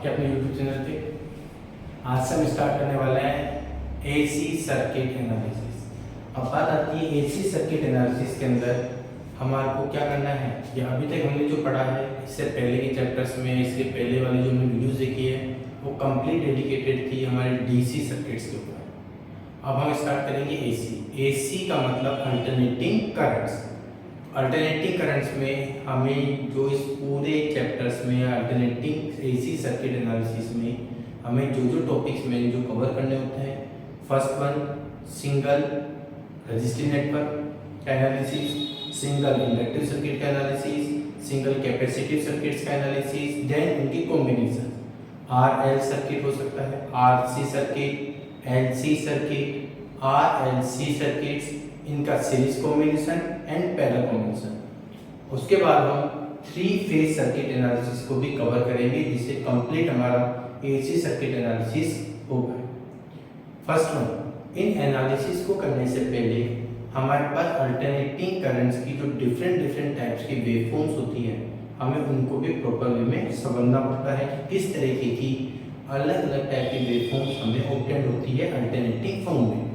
आपके अपने YouTube channel पे। आज से हम स्टार्ट करने वाले हैं एसी सर्किट एनालिसिस। अब बात आती है एसी सर्किट एनालिसिस के अंदर हमारे को क्या करना है। ये अभी तक हमने जो पढ़ा है इससे पहले के चैप्टर्स में, इसके पहले वाली जो हमने वीडियोस देखी है वो कंप्लीट डेडिकेटेड थी हमारे डीसी सर्किट्स के ऊपर। अब हम स्टार्ट करेंगे एसी। एसी का मतलब अल्टरनेटिंग करंट्स। अल्टरनेटिंग करंट्स में हमें जो इस पूरे चैप्टर्स में अल्टरनेटिंग एसी सर्किट एनालिसिस में हमें जो जो टॉपिक्स में जो कवर करने होते हैं, first one single resistive network का एनालिसिस, सिंगल इंडक्टिव सर्किट का एनालिसिस, सिंगल कैपेसिटिव सर्किट्स का एनालिसिस, देन उनकी कॉम्बिनेशन आरएल सर्किट हो सकता है, RC circuit, LC circuit, RLC circuits, इनका series combination and parallel combination. उसके बाद हम थ्री फेज सर्किट एनालिसिस को भी कवर करेंगे जिससे कंप्लीट हमारा एसी सर्किट एनालिसिस होगा। फर्स्ट वन, इन एनालिसिस को करने से पहले हमारे पास अल्टरनेटिंग करंट्स की जो डिफरेंट टाइप्स की वेवफॉर्म्स होती है हमें उनको भी प्रॉपर वे में समझना पड़ता है कि किस तरीके की अलग अलग टाइप की वेवफॉर्म्स हमें ऑब्टेन होती है अल्टरनेटिंग फॉर्म में।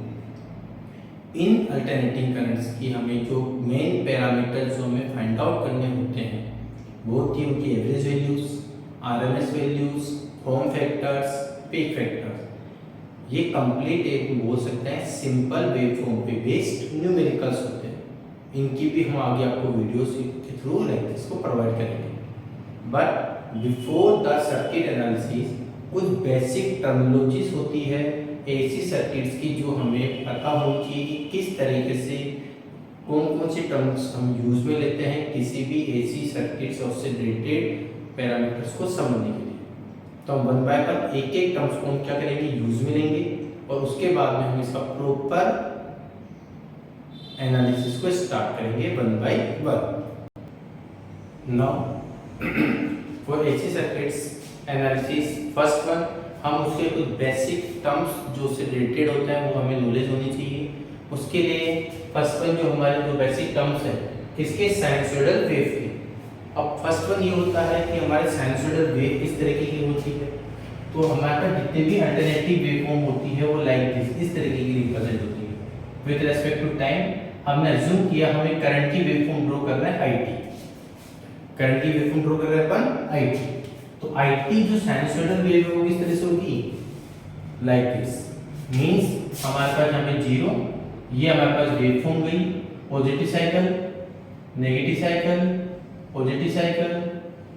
इन अल्टरनेटिंग करंट्स की हमें जो मेन पैरामीटर्स जो हमें फाइंड आउट करने होते हैं वो होती है उनकी average values, RMS values, form factors, peak factors. ये कंप्लीट एक बोल सकते हैं सिंपल वेवफॉर्म पे बेस्ड न्यूमेरिकल्स होते हैं। इनकी भी हम आगे आपको वीडियोस के थ्रू लेक्चर्स को प्रोवाइड करेंगे। But before the circuit analysis कुछ बेसिक टर्मिनोलॉजीज होती है एसी सर्किट्स की जो हमें पता होनी चाहिए कि किस तरीके से कौन कौन से टर्म्स हम यूज में लेते हैं किसी भी एसी सर्किट्स और उससे रिलेटेड पैरामीटर्स को समझने के लिए। तो हम वन बाय वन एक एक टर्म्स को हम क्या करेंगे यूज में लेंगे और उसके बाद में हम इसका प्रॉपर एनालिसिस को स्टार्ट करेंगे one by one. Now for AC circuits analysis first one, हम उसके कुछ बेसिक टर्म्स जो उससे रिलेटेड होते हैं वो हमें नॉलेज होनी चाहिए। उसके लिए फर्स्ट वन जो हमारे जो बेसिक टर्म्स है किसके, साइनसोइडल वेव के। अब फर्स्ट वन ये होता है कि हमारे साइनसोइडल वेव किस तरीके की होती है। तो हमारे पास जितने भी अल्टरनेटिव वेवफॉर्म होती है वो लाइक दिस इस तरीके की रिप्रेजेंट होती है। विद रेस्पेक्ट टू टाइम हमने अज्यूम किया हमें करंट की वेवफॉर्म ड्रॉ करना है आईटी। करंट की वेवफॉर्म ड्रॉ कर रहे हैं अपन आईटी। तो आईटी जो साइनसोइडल वेव है वो किस तरह से होगी, लाइक दिस। मींस हमारे पास यहाँ पे जीरो, ये हमारे पास वेवफॉर्म गई, positive cycle, negative cycle, positive cycle,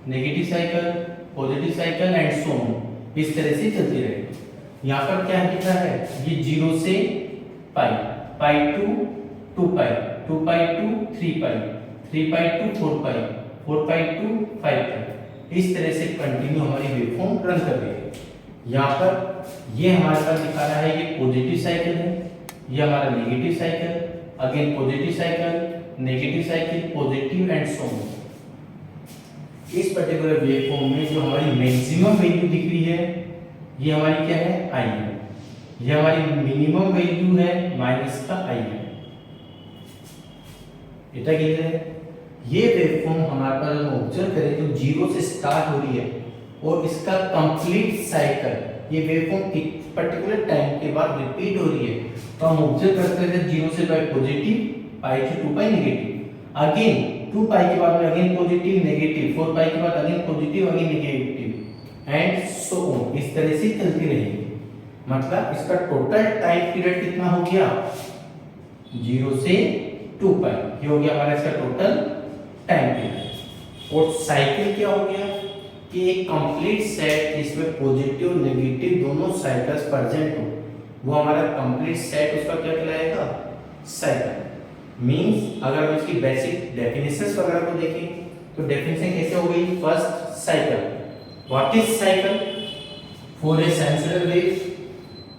negative cycle, positive cycle and so on, इस तरह से चलती रहेगी। यहाँ पर क्या लिखा है, ये 0 से pi, pi to 2 pi, 2 pi to 3 pi, 3 pi to 4 pi, 4 pi to 5 pi, इस तरह से कंटिन्यू हमारी वेवफॉर्म रन कर रही है। यहाँ पर ये हमारे पास दिखा रहा है ये पॉजिटिव साइकिल है, ये हमारा negative cycle, again positive cycle, negative cycle, positive and so on. इस पर्टिकुलर वेवफॉर्म में जो हमारी मैक्सिमम वैल्यू दिख रही है ये हमारी क्या है, आई है। ये हमारी मिनिमम वैल्यू है माइनस का आई है। इतना क्लियर है। ये वेवफॉर्म हमारे पास हम ऑब्जर्व करें जो 0 से स्टार्ट हो रही है और इसका कंप्लीट साइकिल ये वेवफॉर्म एक पर्टिकुलर टाइम के बाद रिपीट हो रही है। तो हम ऑब्जर्व करते हैं 0 से पाई पॉजिटिव, पाई से 2 पाई नेगेटिव, अगेन 2 पाई के बाद में अगेन पॉजिटिव नेगेटिव, 4 पाई के बाद again positive again negative and so on, इस तरह से चलती रहेगी। मतलब इसका टोटल टाइम पीरियड कितना हो गया, 0 से 2 पाई, ये हो गया हमारा इसका टोटल टाइम पीरियड। और साइकिल क्या हो गया कि एक कंप्लीट सेट जिसमें पॉजिटिव नेगेटिव दोनों साइकिल्स प्रेजेंट हो वो हमारा कंप्लीट सेट उसका क्या कहलाएगा, साइकिल। मींस अगर हम इसकी बेसिक डेफिनेशंस वगैरह को देखें तो डेफिनेशन कैसे हो गई, first cycle, what is cycle, for a sinusoidal wave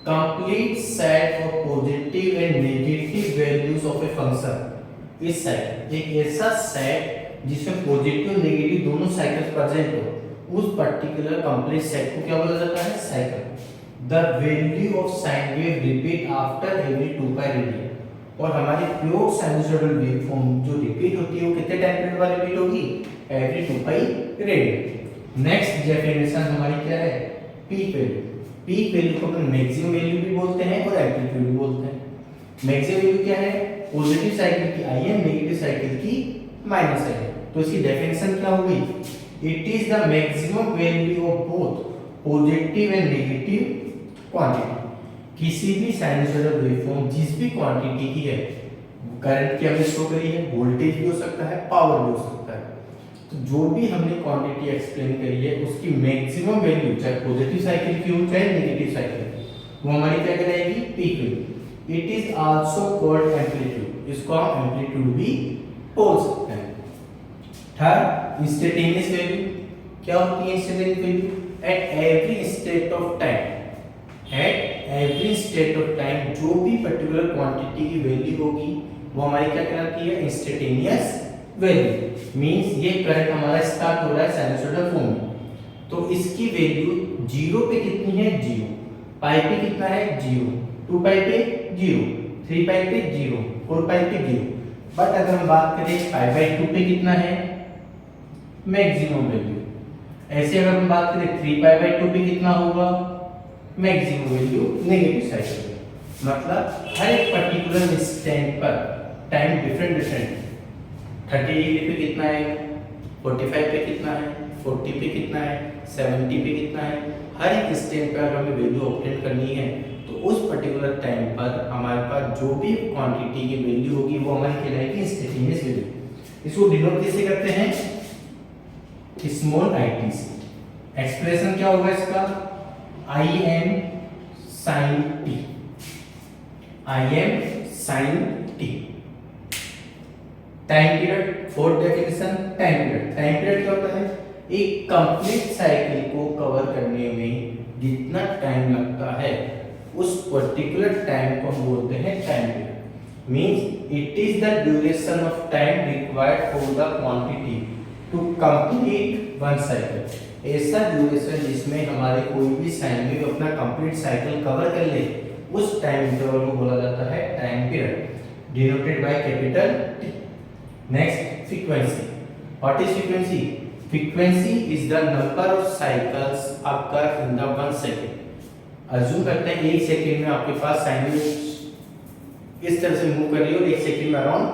complete set of positive and negative values of a function is cycle. एक ऐसा सेट जिसमें पॉजिटिव नेगेटिव दोनों साइकिल्स प्रेजेंट हो उस पर्टिकुलर कंप्लीट सेट को क्या बोला जाता है, cycle. The value of sine wave repeat after every 2 pi radian. और हमारी प्योर साइनसोइडल वेवफॉर्म जो रिपीट होती है वो कितने टाइम पीरियड बाद रिपीट होगी, every 2 pi radian. Next definition हमारी क्या है, पीक वैल्यू। पीक वैल्यू को अपन मैक्सिमम वैल्यू भी बोलते हैं और एम्पलीट्यूड भी बोलते हैं। मैक्सिमम वैल्यू क्या है, पॉजिटिव साइकिल की आई है, नेगेटिव साइकिल की माइनस है। तो इसकी डेफिनेशन क्या होगी, it is the maximum value of both positive and negative quantity. किसी भी साइनसॉइडल वेवफॉर्म जिस भी क्वांटिटी की है, करंट की हमने शो करी है, वोल्टेज भी हो सकता है, पावर भी हो सकता है, तो जो भी हमने क्वांटिटी एक्सप्लेन करी है उसकी मैक्सिमम वैल्यू चाहे पॉजिटिव साइकिल की हो चाहे नेगेटिव साइकिल की, वो हमारी क्या कहलाएगी, peak value. It is also called amplitude, इसको हम एम्पलीट्यूड भी बोल सकते हैं। Third, instantaneous value. क्या होती है instantaneous value, at every state of time, at every state of time जो भी पर्टिकुलर क्वांटिटी की वैल्यू होगी वो हमारी क्या कहलाती है, इंस्टेंटेनियस वैल्यू। मींस ये करंट हमारा स्टार्ट हो रहा है साइनसॉइडल फॉर्म में, तो इसकी वैल्यू 0 पे कितनी है, 0, पाई पे कितना है, 0, 2 पाई पे 0, 3 पाई पे 0, 4 पाई पे 0। बट अगर हम बात करें पाई बाय 2 पे कितना है, मैक्सिमम वैल्यू। ऐसे अगर हम बात करें 3 पाई बाय 2 पे कितना होगा, मैक्सिमम वैल्यू नेगेटिव साइड पे। मतलब हर एक पर्टिकुलर इंस्टेंट पर टाइम डिफरेंट 30 डिग्री पे कितना है, 45 पे कितना है, 40 पे कितना है, 70 पे कितना है, हर एक इंस्टेंट पर अगर हमें वैल्यू ऑब्टेन करनी है तो उस पर्टिकुलर टाइम पर हमारे पास जो भी क्वांटिटी की वैल्यू होगी वो हमारी कहलाएगी इंस्टेंटेनियस वैल्यू। इसको डिनोट कैसे करते हैं, स्मॉल it से। एक्सप्रेशन क्या होगा इसका, I M sine T, I M sine T. Time period, fourth definition time period. Time period क्या होता है, एक कंप्लीट साइकिल को कवर करने में जितना टाइम लगता है उस पर्टिकुलर टाइम को हम बोलते हैं time period. Means it is the duration of time required for the quantity to complete one cycle. ऐसा ड्यूरेशन जिसमें हमारे कोई भी साइन वेव अपना कंप्लीट साइकिल कवर कर ले, उस टाइम इंटरवल को बोला जाता है time period, denoted by capital T. Next, frequency. What is frequency, frequency is the number of cycles occur in the 1 second. Assume करते हैं 1 सेकंड में आपके पास साइन वेव इस तरह से मूव कर रही है और 1 सेकंड में अराउंड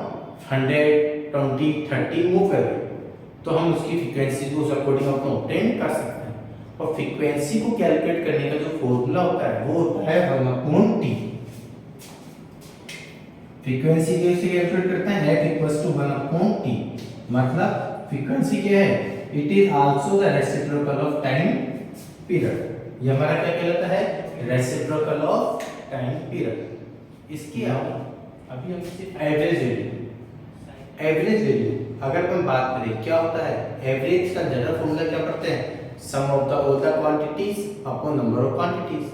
100, 20, 30 मूव कर रही है, तो हम उसकी फ्रीक्वेंसी को उस अकॉर्डिंग अपना ऑब्टेन कर सकते हैं। और फ्रीक्वेंसी को कैलकुलेट करने का जो फॉर्मूला होता है वो होता है 1/t। फ्रीक्वेंसी कैसे कैलकुलेट करते हैं, नेट इक्वल्स टू 1/t। मतलब फ्रीक्वेंसी क्या है, it is also the reciprocal of time period. ये हमारा क्या कहलाता है, रेसिप्रोकल ऑफ टाइम पीरियड। इसकी अभी हम सिर्फ एवरेज वैल्यू, एवरेज वैल्यू अगर हम बात करें क्या होता है, एवरेज का जनरल फॉर्मूला क्या पढ़ते हैं, sum of the all the quantities upon number of quantities.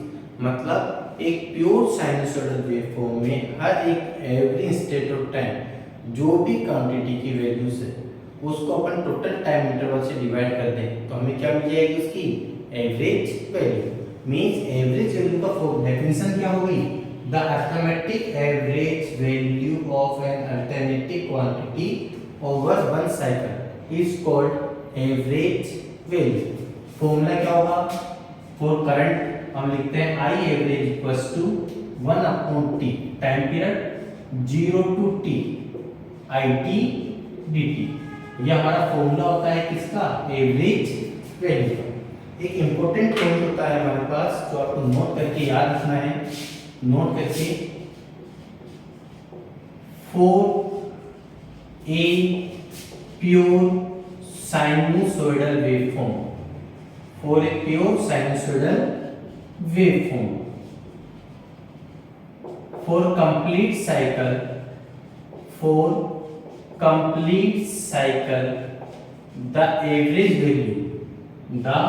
मतलब एक प्योर साइनसॉइडल वेवफॉर्म में हर एक एवरी स्टेट ऑफ टाइम जो भी क्वांटिटी की वैल्यूज है उसको अपन टोटल टाइम इंटरवल से डिवाइड कर दें तो हमें क्या मिल जाएगी, उसकी average value. Means average value का डेफिनेशन क्या होगी, the arithmetic average value of an alternative quantity over one cycle is called average value. Formula क्या होगा, फॉर करंट हम लिखते हैं I average equals to 1/t, time period 0 to t IT dt। यह हमारा फॉर्मूला होता है किसका, एवरेज वैल्यू का। एक इंपॉर्टेंट पॉइंट होता है हमारे पास जो आपको नोट करके याद रखना है, नोट करके, for a pure sinusoidal waveform, for a pure sinusoidal waveform, for complete cycle, for complete cycle the average value, the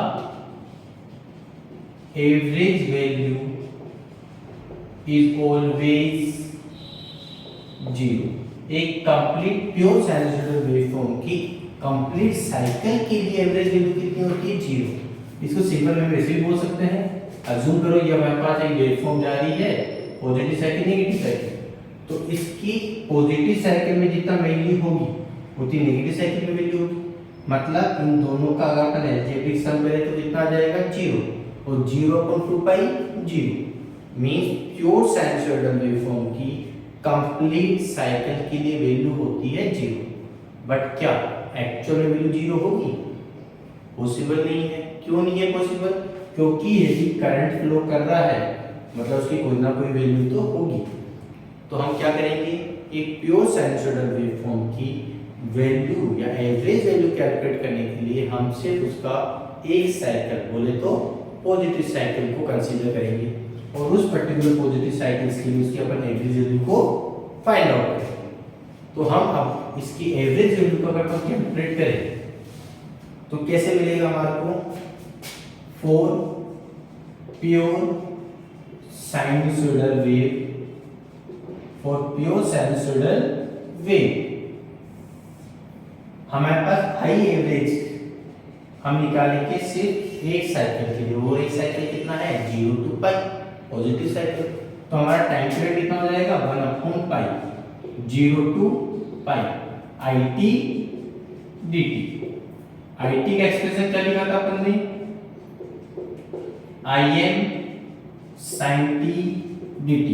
average value is always 0। एक कंप्लीट प्योर साइनसॉइडल वेवफॉर्म की कंप्लीट साइकिल के लिए average value कितनी होती है, 0। इसको simple में वैसे भी बोल सकते हैं, अज्यूम करो ये हमारे पास एक वेवफॉर्म जा रही है, पॉजिटिव साइकिल नेगेटिव साइकिल, तो इसकी पॉजिटिव साइकिल में जितना वैल्यू होगी उतनी नेगेटिव साइकिल में वैल्यू होगी। मतलब इन दोनों का अगर अपन एलजेब्रिक सम करें तो कितना आ जाएगा 0, और 0/2 पाई 0 मींस प्योर साइनसोइडल वेवफॉर्म की कंप्लीट साइकिल के लिए वैल्यू होती है 0। बट क्या एक्चुअल में वैल्यू 0 होगी? पॉसिबल नहीं है। क्यों नहीं है पॉसिबल? क्योंकि यदि करंट फ्लो कर रहा है मतलब उसकी कोई ना कोई वैल्यू तो होगी। तो हम क्या करेंगे, एक प्योर साइनसोइडल वेवफॉर्म की वैल्यू या एवरेज वैल्यू कैलकुलेट करने के लिए हम सिर्फ उसका एक साइकिल बोले तो पॉजिटिव साइकिल को कंसीडर करेंगे, और उस पर्टिकुलर पॉजिटिव साइकिल्स के लिए उसकी अपन एवरेज वैल्यू को फाइंड आउट करेंगे। तो हम अब इसकी एवरेज वैल्यू को अगर हम कैलकुलेट करें तो कैसे मिलेगा हमारे को, for pure sinusoidal wave, for pure sinusoidal wave हमारे पास आई एवरेज हम निकालेंगे सिर्फ एक साइकिल के लिए, और एक साइकिल कितना है 0 to पाई पॉजिटिव साइकिल। तो हमारा टाइम पीरियड कितना हो जाएगा 1/पाई 0 to pi IT dt। IT का एक्सप्रेशन क्या लिखा था अपन ने, Im sin t dt।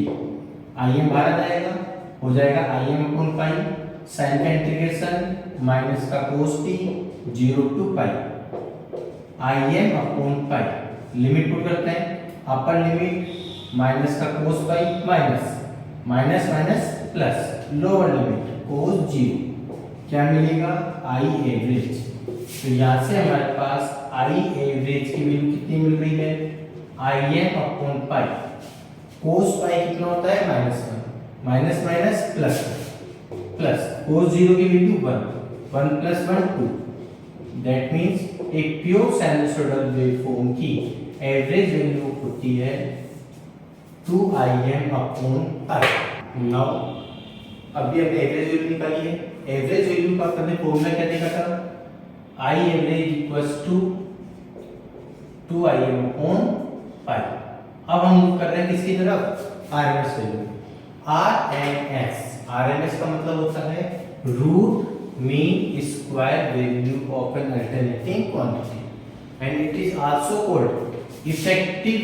Im बाहर आ जाएगा, हो जाएगा Im/पाई sin का इंटीग्रेशन माइनस का cos t 0 to पाई Im/पाई लिमिट पुट करते हैं, अपर लिमिट माइनस का cos pi minus minus plus lower limit cos 0, क्या मिलेगा I एवरेज। तो यहाँ से हमारे पास I एवरेज की वैल्यू कितनी मिल रही है, Im/पाई cos पाई कितना होता है -1 minus minus plus plus cos 0 की वैल्यू 1 + 1 2। दैट मींस एक प्योर साइनसोइडल वेवफॉर्म की एवरेज वैल्यू होती है 2Im/पाई। नाउ अभी हमने एवरेज वैल्यू निकाली है, एवरेज वैल्यू का हमने फॉर्मूला क्या देखा था, I average equals to 2Im/पाई। अब हम मूव कर रहे हैं किसकी तरफ, RMS वैल्यू। RMS का मतलब होता है root mean square value of an alternating quantity and it is also called effective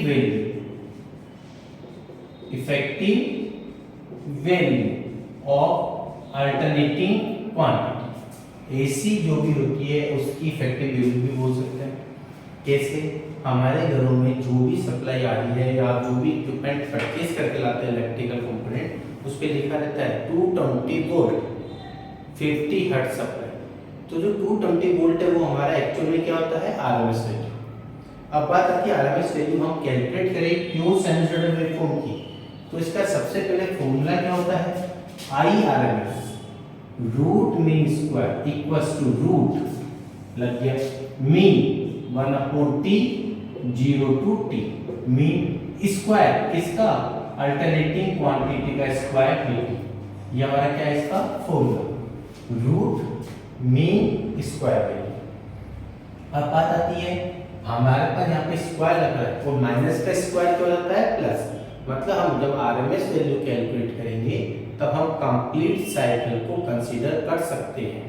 value of alternating quantity. AC जो भी होती है उसकी इफेक्टिव वैल्यू भी बोल सकते हैं। कैसे, हमारे घरों में जो भी सप्लाई आ रही है या जो भी इक्विपमेंट परचेज करके लाते हैं इलेक्ट्रिकल कंपोनेंट, उस पे लिखा रहता है 220 वोल्ट 50 हर्ट्ज सप्लाई। तो जो 220 वोल्ट है वो हमारा एक्चुअल में क्या होता है RMS वैल्यू। अब बात आती है RMS वैल्यू हम कैलकुलेट करें प्योर साइनसोइडल वेवफॉर्म की, तो इसका सबसे पहले फॉर्मूला क्या होता है, IRMS root mean square equals to root लग गया mean 1/t 0 to t mean square किसका, अल्टरनेटिंग क्वांटिटी का स्क्वायर dt। ये हमारा क्या है इसका formula, root mean square value. अब बात आती है हमारे पास यहाँ पे स्क्वायर लग रहा है और माइनस का स्क्वायर क्या होता है प्लस, मतलब हम जब RMS वैल्यू कैलकुलेट करेंगे तब हम कंप्लीट साइकिल को कंसीडर कर सकते हैं।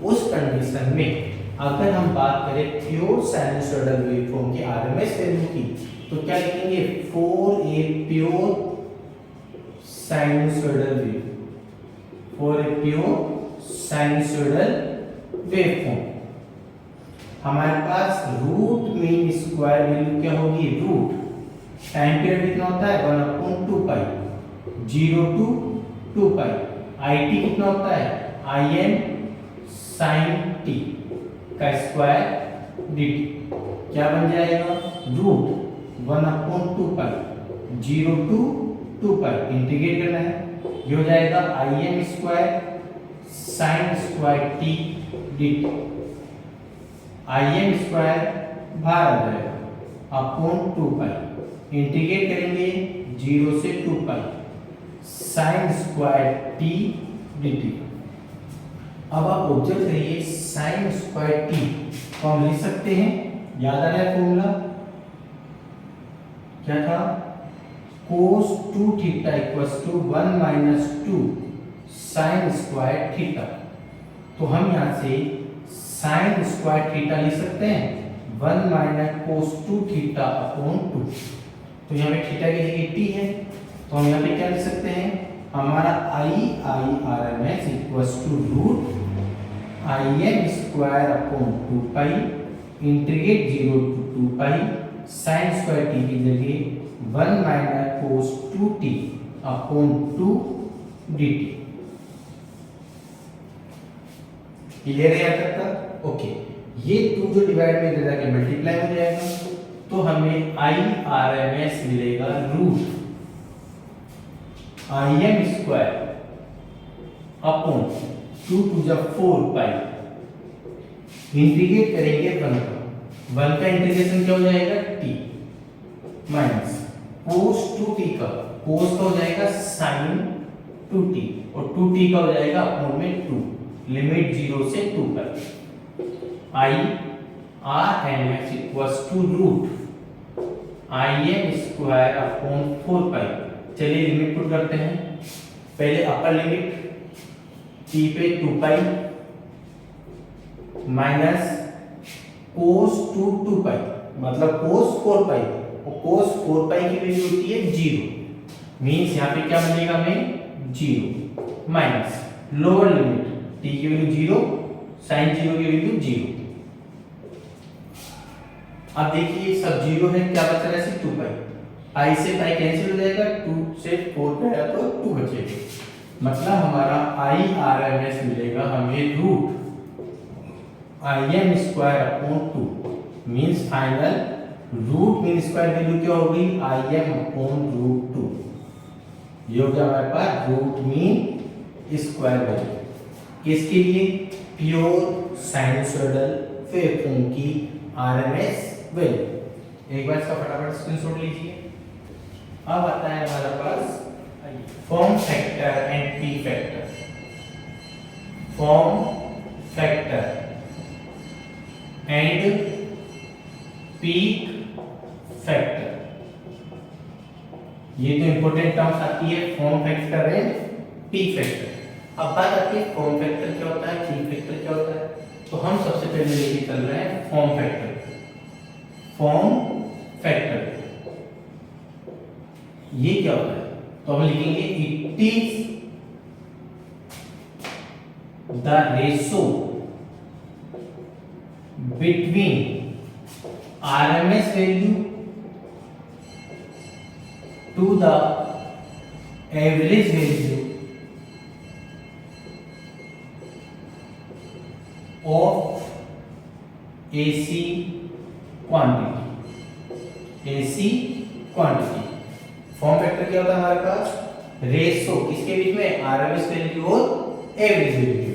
उस कंडीशन में अगर हम बात करें प्योर साइनसोइडल वेवफॉर्म की RMS वैल्यू की, तो क्या लिखेंगे, for a pure sinusoidal wave, for a pure sinusoidal waveform हमारे पास रूट मीन स्क्वायर वैल्यू क्या होगी, रूट टाइम पीरियड कितना होता है 1/2 पाई 0 to 2 पाई, IT कितना होता है Im sin t का स्क्वायर dt, क्या बन जाएगा root 1/2 pi 0 to 2 pi, integrate करना है, ये हो जाएगा Im square sin square t dt। Im square बाहर आ जाएगा अपॉन 2 पाई, इंटीग्रेट करेंगे 0 से 2 पाई sin स्क्वायर t dt। अब आप ऑब्जर्व करिए sin स्क्वायर t को हम लिख सकते हैं, याद आ रहा है फॉर्मूला क्या था, cos 2 theta equals to 1 - 2 sin square theta. तो हम यहां से साइन स्क्वायर थीटा लिख सकते हैं 1 माइनस कोस 2 थीटा अपॉन 2। तो यहाँ पे थीटा की जगह t है, तो हम यहाँ पे क्या लिख सकते हैं, हमारा IRMS equals to root Im square upon 2 pi integrate 0 to 2 pi sine square t की जगह 1 minus cos 2t upon 2 dt। Clear है यहाँ तक का? ओके, ये 2 जो डिवाइड में दे रहा है मल्टीप्लाई हो जाएगा, तो हमें IRMS मिलेगा root Im square upon 2 to जा 4 पाई इंटीग्रेट करेंगे 1 का इंटीग्रेशन क्या हो जाएगा t माइनस कोस 2t का कोस का हो जाएगा साइन 2t और 2t का हो जाएगा अपॉन में 2 लिमिट 0 से 2 पर IRMS equals to root Im square upon 4 pi. चलिए लिमिट पुट करते हैं, पहले अपर लिमिट t पे 2 पाई माइनस कोस 2 पाई मतलब कोस 4 पाई, और कोस 4 पाई की वैल्यू होती है 0, मींस यहाँ पे क्या मिलेगा हमें 0 माइनस लोअर लिमिट t की वैल्यू 0 साइन 0 की वैल्यू 0। अब देखिए सब 0 है, क्या बच रहा है सिर्फ 2 पाई, पाई से पाई कैंसिल हो जाएगा, 2 से 4 गया तो 2 बचेगा, मतलब हमारा IRMS मिलेगा हमें root Im square upon 2 means final root mean square value क्या होगी Im अपॉन रूट 2, ये हो गया हमारे पास रूट मीन स्क्वायर वैल्यू। इसके लिए प्योर साइनसोइडल वेवफॉर्म की RMS वैल्यू, एक बार इसका फटाफट स्क्रीनशॉट लीजिए। अब आता है हमारे पास form factor and P factor. Form factor and peak factor, ये तो इंपॉर्टेंट टर्म्स आती है, form factor and peak factor. अब बात आती है फॉर्म फैक्टर क्या होता है, पीक फैक्टर क्या होता है, तो हम सबसे पहले लेके चल रहे हैं फॉर्म फैक्टर। फॉर्म फैक्टर ये क्या होता है, तो हम लिखेंगे it is the ratio between RMS value to the average value of AC quantity। AC quantity form factor क्या होता है हमारे पास, रेशो किसके बीच में, RMS वैल्यू और एवरेज वैल्यू,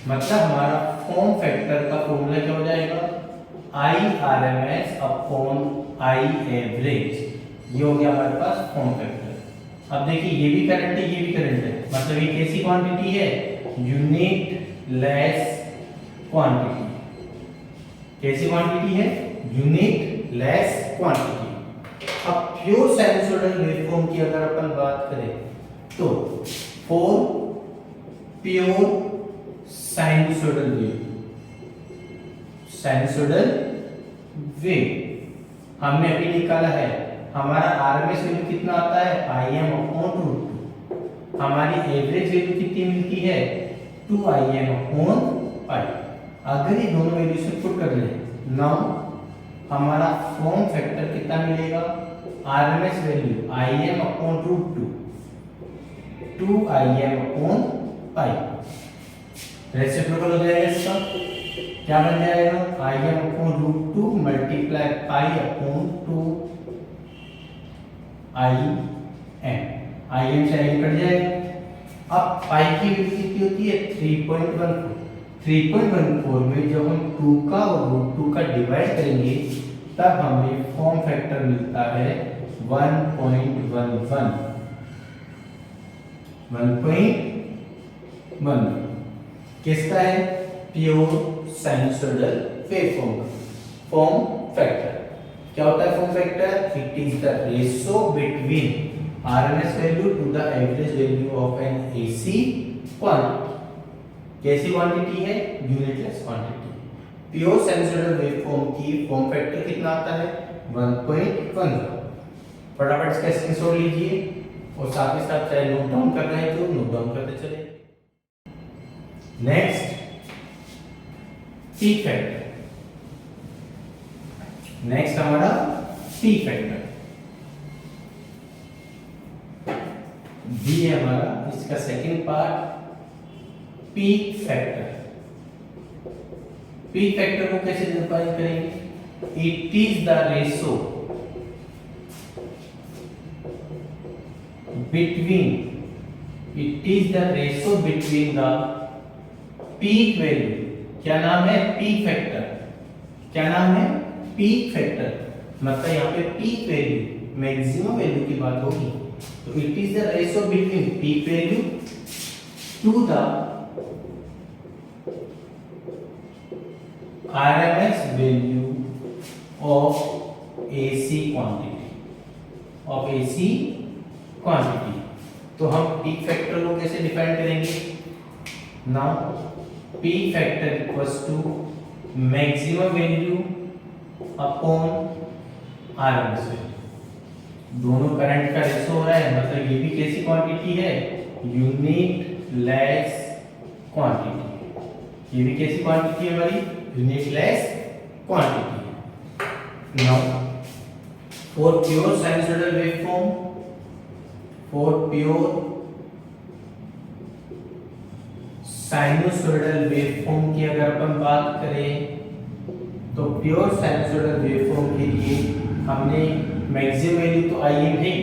मतलब हमारा फॉर्म फैक्टर का फॉर्मूला क्या हो जाएगा IRMS अपॉन I एवरेज, ये हो गया हमारे पास फॉर्म फैक्टर। अब देखिए ये भी करंट है, ये भी करंट है, मतलब ये कैसी क्वांटिटी है, यूनिट लेस क्वांटिटी। कैसी क्वांटिटी है, यूनिट लेस क्वांटिटी। अब प्योर साइनसोइडल वेवफॉर्म की अगर अपन बात करें तो for pure sinusoidal wave, sinusoidal wave हमने अभी निकाला है, हमारा RMS वैल्यू कितना आता है Im अपॉन रूट 2, हमारी एवरेज वैल्यू कितनी मिलती है 2Im अपॉन पाई। अगर ये दोनों वैल्यू से पुट कर ले, नाउ हमारा फॉर्म फैक्टर कितना मिलेगा, RMS value Im upon root 2 2Im upon pi, reciprocal हो जाएगा इसका, क्या बन जाएगा Im upon root 2 multiply pi upon 2 Im से Im कट जाएगा। अब पाई की वैल्यू कितनी होती है 3.14, 3.14 में जब हम 2 का और रूट 2 का डिवाइड करेंगे तब हमें फॉर्म फैक्टर मिलता है 1.11, 1.11 किसका है, प्योर साइनसोइडल वेवफॉर्म का फॉर्म फैक्टर। क्या होता है form factor, it is the ratio between RMS value to the average value of an AC quantity. कैसी क्वांटिटी है, unitless quantity, pure sinusoidal waveform की फॉर्म फैक्टर कितना आता है 1.1। फटाफट इसका स्क्रीनशॉट लीजिए और साथ ही साथ चाहे नोट डाउन कर रहे हैं तो नोट डाउन करते चले। Next peak factor. नेक्स्ट हमारा पीक फैक्टर बी है हमारा, इसका second part peak factor. Peak factor को कैसे डिफाइन करेंगे? It is the ratio between the peak value. क्या नाम है? Peak factor. क्या नाम है? Peak factor. मतलब यहाँ पे पीक वैल्यू मैक्सिमम वैल्यू की बात होगी, तो it is the ratio between peak value to the RMS value of AC quantity. तो हम पीक फैक्टर को कैसे डिफाइन करेंगे? Now peak factor equals to maximum value upon RMS value. दोनों करंट का रेशो हो रहा है, मतलब ये भी कैसी क्वांटिटी है? Unitless quantity. ये भी कैसी क्वांटिटी है हमारी? Unitless quantity. Now for pure sinusoidal waveform, for pure sinusoidal waveform की अगर अपन बात करें तो प्योर साइनसॉइडल वेवफॉर्म के लिए हमने मैक्सिमम वैल्यू तो Im है,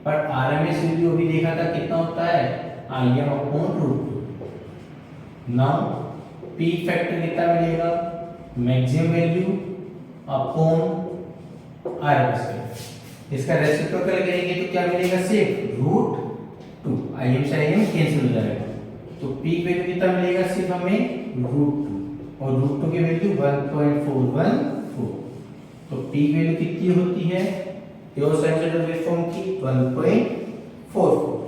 पर RMS वैल्यू अभी देखा था कितना होता है? Im upon root. Now peak factor कितना मिलेगा? Maximum value upon RMS value. इसका रेसिप्रोकल करेंगे तो क्या मिलेगा? सिर्फ √2। Im से Im कैंसिल हो जाएगा, तो पीक वैल्यू कितना मिलेगा? सिर्फ हमें √2, और √2 की वैल्यू 1.414। तो पीक वैल्यू कितनी होती है प्योर साइनसॉइडल वेवफॉर्म की? 1.44।